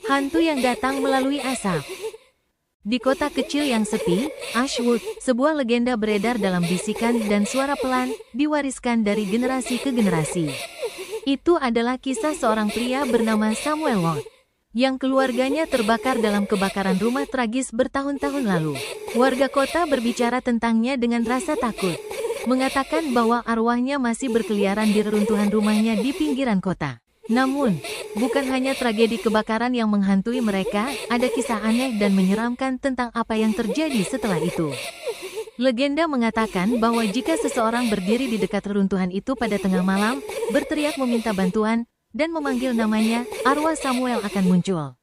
Hantu yang datang melalui asap. Di kota kecil yang sepi, Ashwood, sebuah legenda beredar dalam bisikan dan suara pelan, diwariskan dari generasi ke generasi. Itu adalah kisah seorang pria bernama Samuel Watt, yang keluarganya terbakar dalam kebakaran rumah tragis bertahun-tahun lalu. Warga kota berbicara tentangnya dengan rasa takut, mengatakan bahwa arwahnya masih berkeliaran di reruntuhan rumahnya di pinggiran kota. Namun, bukan hanya tragedi kebakaran yang menghantui mereka, ada kisah aneh dan menyeramkan tentang apa yang terjadi setelah itu. Legenda mengatakan bahwa jika seseorang berdiri di dekat reruntuhan itu pada tengah malam, berteriak meminta bantuan, dan memanggil namanya, arwah Samuel akan muncul,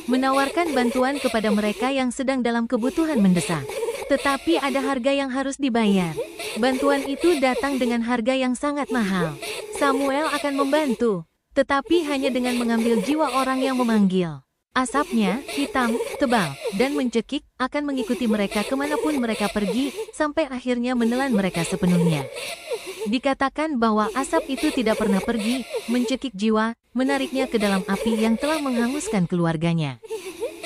menawarkan bantuan kepada mereka yang sedang dalam kebutuhan mendesak. Tetapi ada harga yang harus dibayar. Bantuan itu datang dengan harga yang sangat mahal. Samuel akan membantu, tetapi hanya dengan mengambil jiwa orang yang memanggil. Asapnya, hitam, tebal, dan mencekik, akan mengikuti mereka kemanapun mereka pergi, sampai akhirnya menelan mereka sepenuhnya. Dikatakan bahwa asap itu tidak pernah pergi, mencekik jiwa, menariknya ke dalam api yang telah menghanguskan keluarganya.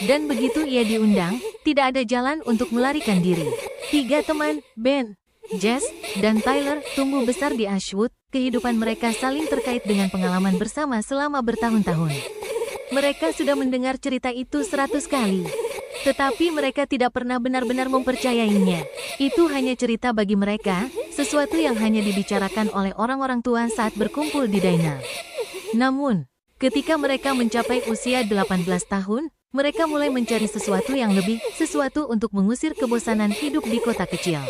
Dan begitu ia diundang, tidak ada jalan untuk melarikan diri. 3 teman, Ben, Jess, dan Tyler, tumbuh besar di Ashwood. Kehidupan mereka saling terkait dengan pengalaman bersama selama bertahun-tahun. Mereka sudah mendengar cerita itu 100 kali. Tetapi mereka tidak pernah benar-benar mempercayainya. Itu hanya cerita bagi mereka, sesuatu yang hanya dibicarakan oleh orang-orang tua saat berkumpul di diner. Namun, ketika mereka mencapai usia 18 tahun, mereka mulai mencari sesuatu yang lebih, sesuatu untuk mengusir kebosanan hidup di kota kecil.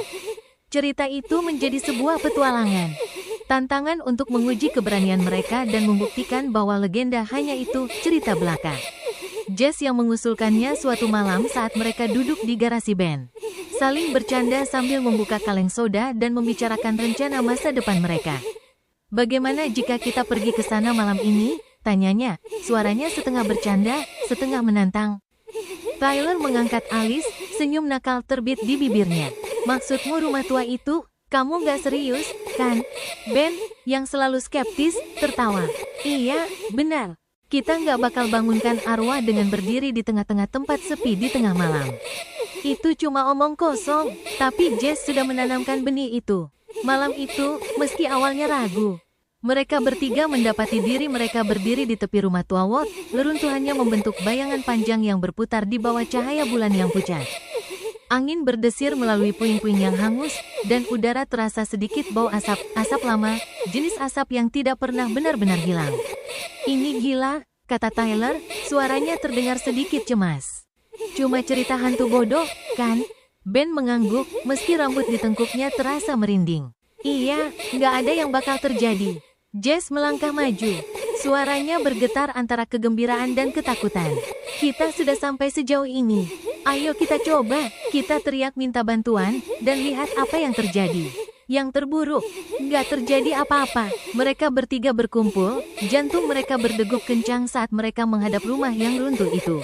Cerita itu menjadi sebuah petualangan. Tantangan untuk menguji keberanian mereka dan membuktikan bahwa legenda hanya itu cerita belaka. Jess yang mengusulkannya suatu malam saat mereka duduk di garasi band, saling bercanda sambil membuka kaleng soda dan membicarakan rencana masa depan mereka. Bagaimana jika kita pergi ke sana malam ini? Tanyanya, suaranya setengah bercanda, setengah menantang. Tyler mengangkat alis, senyum nakal terbit di bibirnya. Maksudmu rumah tua itu? Kamu nggak serius, kan? Ben, yang selalu skeptis, tertawa. Iya, benar. Kita nggak bakal bangunkan arwah dengan berdiri di tengah-tengah tempat sepi di tengah malam. Itu cuma omong kosong, tapi Jess sudah menanamkan benih itu. Malam itu, meski awalnya ragu, mereka bertiga mendapati diri mereka berdiri di tepi rumah tua Watt. Leruntuhannya membentuk bayangan panjang yang berputar di bawah cahaya bulan yang pucat. Angin berdesir melalui puing-puing yang hangus, dan udara terasa sedikit bau asap lama, jenis asap yang tidak pernah benar-benar hilang. Ini gila, kata Tyler, suaranya terdengar sedikit cemas. Cuma cerita hantu bodoh, kan? Ben mengangguk, meski rambut di tengkuknya terasa merinding. Iya, nggak ada yang bakal terjadi. Jess melangkah maju. Suaranya bergetar antara kegembiraan dan ketakutan. Kita sudah sampai sejauh ini. Ayo kita coba, kita teriak minta bantuan, dan lihat apa yang terjadi. Yang terburuk, nggak terjadi apa-apa. Mereka bertiga berkumpul, jantung mereka berdegup kencang saat mereka menghadap rumah yang runtuh itu.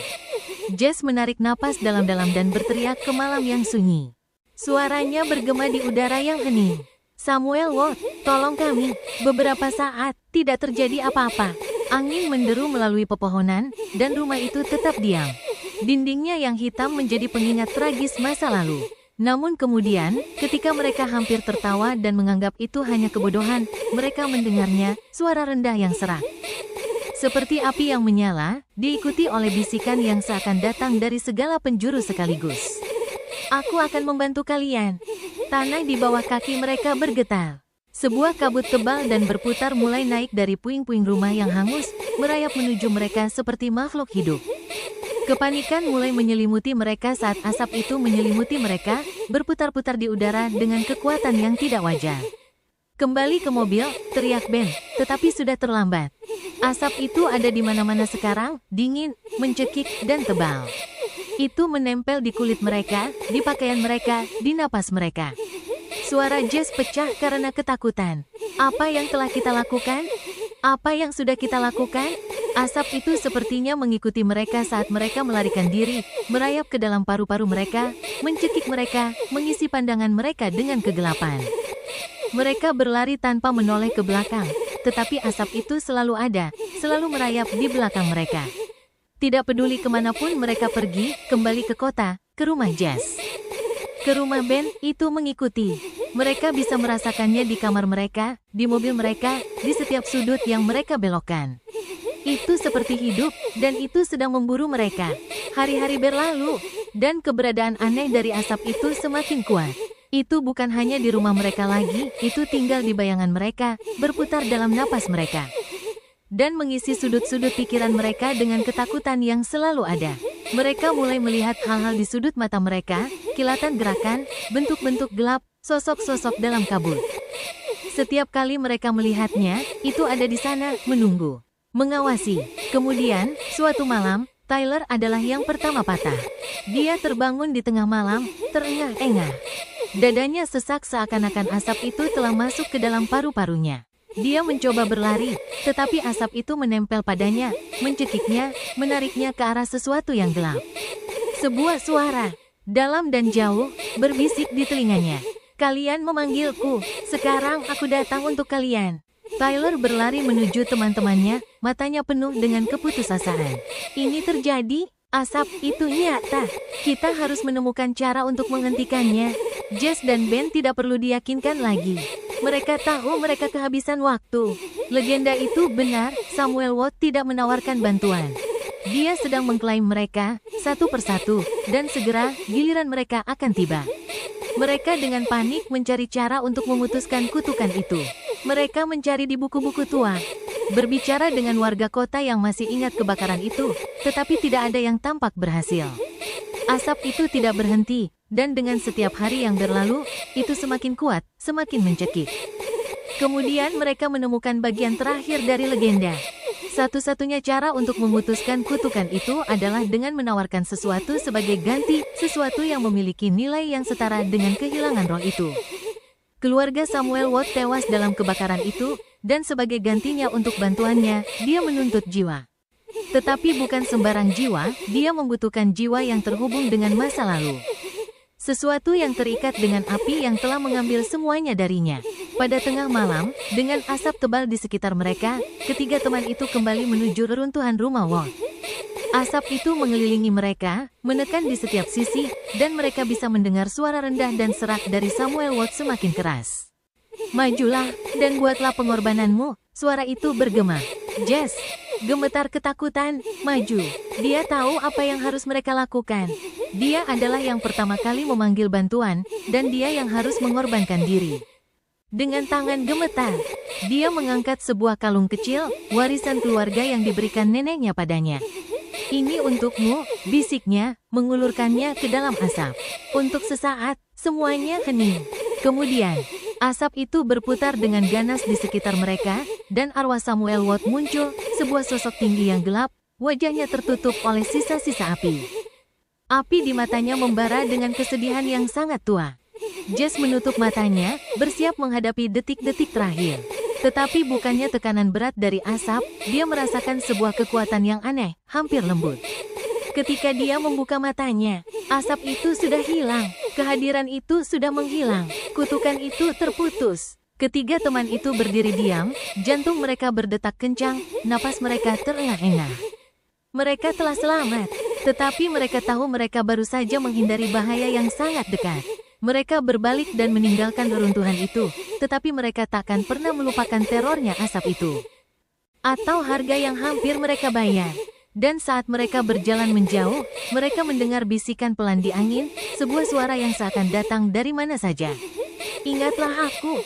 Jess menarik napas dalam-dalam dan berteriak ke malam yang sunyi. Suaranya bergema di udara yang hening. Samuel Watt, tolong kami. Beberapa saat, tidak terjadi apa-apa. Angin menderu melalui pepohonan, dan rumah itu tetap diam. Dindingnya yang hitam menjadi pengingat tragis masa lalu. Namun kemudian, ketika mereka hampir tertawa dan menganggap itu hanya kebodohan, mereka mendengarnya, suara rendah yang serak. Seperti api yang menyala, diikuti oleh bisikan yang seakan datang dari segala penjuru sekaligus. Aku akan membantu kalian. Tanah di bawah kaki mereka bergetar. Sebuah kabut tebal dan berputar mulai naik dari puing-puing rumah yang hangus, merayap menuju mereka seperti makhluk hidup. Kepanikan mulai menyelimuti mereka saat asap itu menyelimuti mereka, berputar-putar di udara dengan kekuatan yang tidak wajar. Kembali ke mobil, teriak Ben, tetapi sudah terlambat. Asap itu ada di mana-mana sekarang, dingin, mencekik, dan tebal. Itu menempel di kulit mereka, di pakaian mereka, di napas mereka. Suara Jess pecah karena ketakutan. Apa yang telah kita lakukan? Apa yang sudah kita lakukan? Asap itu sepertinya mengikuti mereka saat mereka melarikan diri, merayap ke dalam paru-paru mereka, mencekik mereka, mengisi pandangan mereka dengan kegelapan. Mereka berlari tanpa menoleh ke belakang, tetapi asap itu selalu ada, selalu merayap di belakang mereka. Tidak peduli kemanapun mereka pergi, kembali ke kota, ke rumah Jess, ke rumah Ben, itu mengikuti. Mereka bisa merasakannya di kamar mereka, di mobil mereka, di setiap sudut yang mereka belokkan. Itu seperti hidup, dan itu sedang memburu mereka. Hari-hari berlalu, dan keberadaan aneh dari asap itu semakin kuat. Itu bukan hanya di rumah mereka lagi, itu tinggal di bayangan mereka, berputar dalam napas mereka, dan mengisi sudut-sudut pikiran mereka dengan ketakutan yang selalu ada. Mereka mulai melihat hal-hal di sudut mata mereka, kilatan gerakan, bentuk-bentuk gelap, sosok-sosok dalam kabut. Setiap kali mereka melihatnya, itu ada di sana, menunggu, mengawasi. Kemudian, suatu malam, Tyler adalah yang pertama patah. Dia terbangun di tengah malam, terengah-engah. Dadanya sesak seakan-akan asap itu telah masuk ke dalam paru-parunya. Dia mencoba berlari, tetapi asap itu menempel padanya, mencekiknya, menariknya ke arah sesuatu yang gelap. Sebuah suara, dalam dan jauh, berbisik di telinganya. "Kalian memanggilku, sekarang aku datang untuk kalian." Tyler berlari menuju teman-temannya, matanya penuh dengan keputusasaan. Ini terjadi, asap itu nyata. Kita harus menemukan cara untuk menghentikannya. Jess dan Ben tidak perlu diyakinkan lagi. Mereka tahu mereka kehabisan waktu. Legenda itu benar, Samuel Watt tidak menawarkan bantuan. Dia sedang mengklaim mereka, satu persatu, dan segera, giliran mereka akan tiba. Mereka dengan panik mencari cara untuk memutuskan kutukan itu. Mereka mencari di buku-buku tua, berbicara dengan warga kota yang masih ingat kebakaran itu, tetapi tidak ada yang tampak berhasil. Asap itu tidak berhenti, dan dengan setiap hari yang berlalu, itu semakin kuat, semakin mencekik. Kemudian mereka menemukan bagian terakhir dari legenda. Satu-satunya cara untuk memutuskan kutukan itu adalah dengan menawarkan sesuatu sebagai ganti, sesuatu yang memiliki nilai yang setara dengan kehilangan roh itu. Keluarga Samuel Watt tewas dalam kebakaran itu, dan sebagai gantinya untuk bantuannya, dia menuntut jiwa. Tetapi bukan sembarang jiwa, dia membutuhkan jiwa yang terhubung dengan masa lalu. Sesuatu yang terikat dengan api yang telah mengambil semuanya darinya. Pada tengah malam, dengan asap tebal di sekitar mereka, ketiga teman itu kembali menuju reruntuhan rumah Watt. Asap itu mengelilingi mereka, menekan di setiap sisi, dan mereka bisa mendengar suara rendah dan serak dari Samuel Watt semakin keras. "Majulah, dan buatlah pengorbananmu," suara itu bergema. Jess gemetar ketakutan, maju. Dia tahu apa yang harus mereka lakukan. Dia adalah yang pertama kali memanggil bantuan, dan dia yang harus mengorbankan diri. Dengan tangan gemetar, dia mengangkat sebuah kalung kecil, warisan keluarga yang diberikan neneknya padanya. "Ini untukmu," bisiknya, mengulurkannya ke dalam asap. Untuk sesaat, semuanya hening. Kemudian, asap itu berputar dengan ganas di sekitar mereka, dan arwah Samuel Watt muncul, sebuah sosok tinggi yang gelap, wajahnya tertutup oleh sisa-sisa api. Api di matanya membara dengan kesedihan yang sangat tua. Jess menutup matanya, bersiap menghadapi detik-detik terakhir. Tetapi bukannya tekanan berat dari asap, dia merasakan sebuah kekuatan yang aneh, hampir lembut. Ketika dia membuka matanya, asap itu sudah hilang, kehadiran itu sudah menghilang, kutukan itu terputus. Ketiga teman itu berdiri diam, jantung mereka berdetak kencang, napas mereka terengah-engah. Mereka telah selamat, tetapi mereka tahu mereka baru saja menghindari bahaya yang sangat dekat. Mereka berbalik dan meninggalkan reruntuhan itu, tetapi mereka takkan pernah melupakan terornya asap itu, atau harga yang hampir mereka bayar. Dan saat mereka berjalan menjauh, mereka mendengar bisikan pelan di angin, sebuah suara yang seakan datang dari mana saja. "Ingatlah aku,